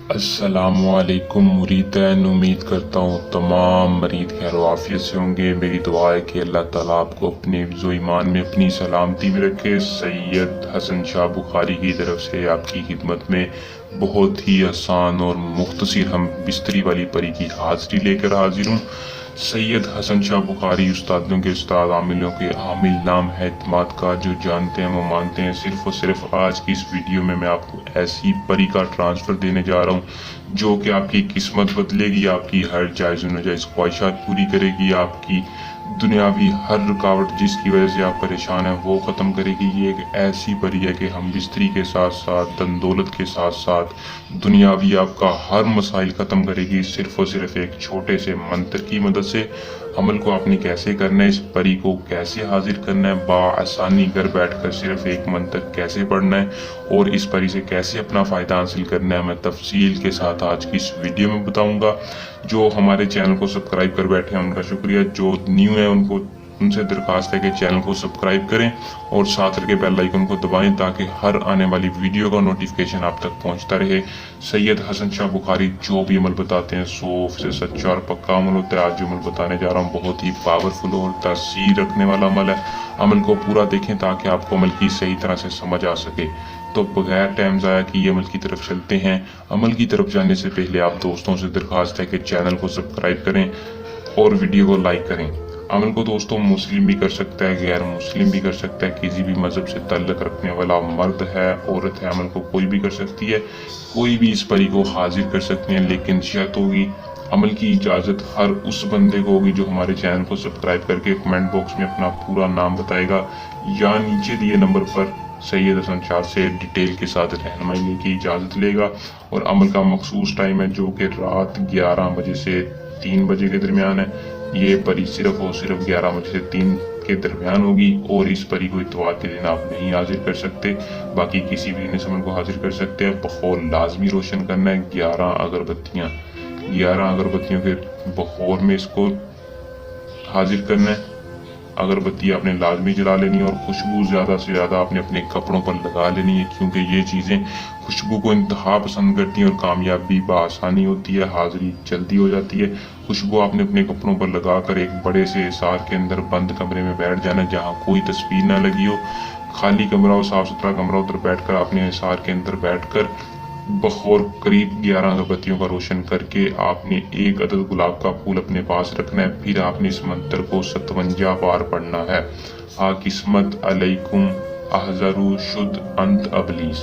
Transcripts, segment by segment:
अस्सलामुअलैकुम मुरीदैन। उम्मीद करता हूँ तमाम मरीद खैर आफियत से होंगे। मेरी दुआ है कि अल्लाह ताला आपको अपने हिफ्ज़ व ईमान में अपनी सलामती में रखे। सैयद हसन शाह बुखारी की तरफ से आपकी खिदमत में बहुत ही आसान और मुख्तसर हम बिस्तरी वाली परी की हाज़िरी लेकर हाजिर हूँ। सैयद हसन शाह बुखारी उस्तादों के उस्ताद, आमिलों के आमिल नाम है एतमाद का। जो जानते हैं वो मानते हैं। सिर्फ और सिर्फ आज की इस वीडियो में मैं आपको ऐसी परी का ट्रांसफ़र देने जा रहा हूँ जो कि आपकी किस्मत बदलेगी, आपकी हर जायज़ नाजायज़ ख्वाहिशात पूरी करेगी, आपकी दुनियावी हर रुकावट जिसकी वजह से आप परेशान हैं वो ख़त्म करेगी। ये एक ऐसी परी है कि हम बिस्तरी के साथ साथ धन दौलत के साथ साथ दुनियावी आपका हर मसाइल ख़त्म करेगी, सिर्फ और सिर्फ एक छोटे से मंत्र की मदद से। अमल को आपने कैसे करना है, इस परी को कैसे हाजिर करना है, बाआसानी घर बैठकर सिर्फ एक मंत्र कैसे पढ़ना है और इस परी से कैसे अपना फ़ायदा हासिल करना है, मैं तफसील के साथ आज की इस वीडियो में बताऊंगा। जो हमारे चैनल को सब्सक्राइब कर बैठे हैं उनका शुक्रिया, जो न्यू है उनसे दरख्वास्त है कि चैनल को सब्सक्राइब करें और साथ रखे बेल आइकन को दबाएं ताकि हर आने वाली वीडियो का नोटिफिकेशन आप तक पहुंचता रहे। सैयद हसन शाह बुखारी जो भी अमल बताते हैं 100% सच्चा और पक्का अमल होता है। आज जो अमल बताने जा रहा हूँ बहुत ही पावरफुल और तासीर रखने वाला अमल है। अमल को पूरा देखें ताकि आपको अमल की सही तरह से समझ आ सके। तो बगैर टाइम ज़ाया किए अमल की तरफ चलते हैं। अमल की तरफ जाने से पहले आप दोस्तों से दरख्वास्त है कि चैनल को सब्सक्राइब करें और वीडियो को लाइक करें। अमल को दोस्तों मुस्लिम भी कर सकता है, गैर मुस्लिम भी कर सकता है, किसी भी मज़हब से ताल्लुक़ रखने वाला मर्द है, औरत है, अमल को कोई भी कर सकती है। कोई भी इस परी को हाजिर कर सकते हैं, लेकिन शर्त होगी अमल की इजाज़त हर उस बंदे को होगी जो हमारे चैनल को सब्सक्राइब करके कमेंट बॉक्स में अपना पूरा नाम बताएगा या नीचे दिए नंबर पर सैयद हसन शाह से डिटेल के साथ रहनुमाई लेने की इजाज़त लेगा। और अमल का मखसूस टाइम है जो कि रात 11 बजे से 3 बजे के दरमियान है। ये परी सिर्फ और सिर्फ 11 बजे से 3 के दरमियान होगी और इस परी को इतवार के दिन आप नहीं हाजिर कर सकते, बाकी किसी भी दिन अमल को हाजिर कर सकते हैं। बखौर लाजमी रोशन करना है 11 अगरबत्तियों के बखौर में इसको हाजिर करना है। अगरबत्ती आपने लाजमी जला लेनी है और खुशबू ज़्यादा से ज़्यादा आपने अपने कपड़ों पर लगा लेनी है, क्योंकि ये चीज़ें खुशबू को इंतहा पसंद करती हैं और कामयाबी बआसानी होती है, हाजिरी जल्दी हो जाती है। खुशबू आपने अपने कपड़ों पर लगाकर एक बड़े से इसार के अंदर बंद कमरे में बैठ जाना जहाँ कोई तस्वीर ना लगी हो, खाली कमरा हो, साफ़ सुथरा कमरा। उधर बैठकर आपने इसार के अंदर बैठकर बखौर करीब 11 अगरबत्तियों का रोशन करके आपने एक अदद गुलाब का फूल अपने पास रखना है। फिर आपने इस मंत्र को 57 बार पढ़ना है। आ किस्मत अलैकुम अहजरु शुद्ध अंत अबलीस।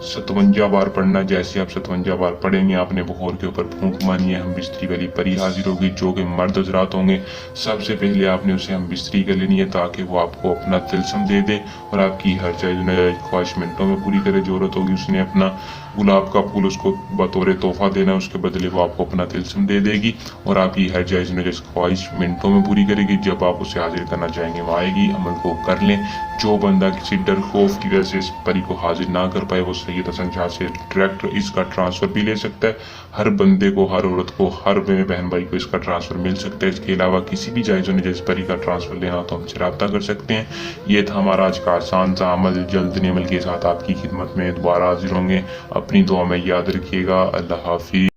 57 बार पढ़ना। जैसे आप 57 बार पढ़ेंगे आपने बखौर के ऊपर फूंक मानी है, हम बिस्तरी वाली परी हाजिर होगी जो कि मर्द हजरात होंगे। सबसे पहले आपने उसे हम बिस्तरी कर लेनी है ताकि वो आपको अपना तिलस्म दे दे और आपकी हर जायज़ नाजायज़ ख्वाहिश मिनटों में पूरी करे। जरूरत होगी उसने अपना गुलाब का फूल उसको बतौर तोहफा देना है, उसके बदले वो आपको अपना तिलस्म दे देगी और आपकी हर जायज़ नाजायज़ ख्वाहिश मिनटों में पूरी करेगी। जब आप उसे हाजिर करना चाहेंगे वो आएगी। अमल को कर लें। जो बंदा किसी डर खौफ की वजह से इस परी को हाजिर ना कर पाए वो सैयद हसन शाह से डायरेक्ट इसका ट्रांसफ़र भी ले सकता है। हर बंदे को, हर औरत को, हर मेरे बहन भाई को इसका ट्रांसफ़र मिल सकता है। इसके अलावा किसी भी जायज़ नाजायज़ परी का ट्रांसफ़र लेना तो हमसे रब्ता कर सकते हैं। ये था हमारा आज का आसान सा अमल। जल्द अमल के साथ आपकी खिदमत में दोबारा हाजिर होंगे। अपनी दुआ में याद रखिएगा। अल्लाह हाफिज़।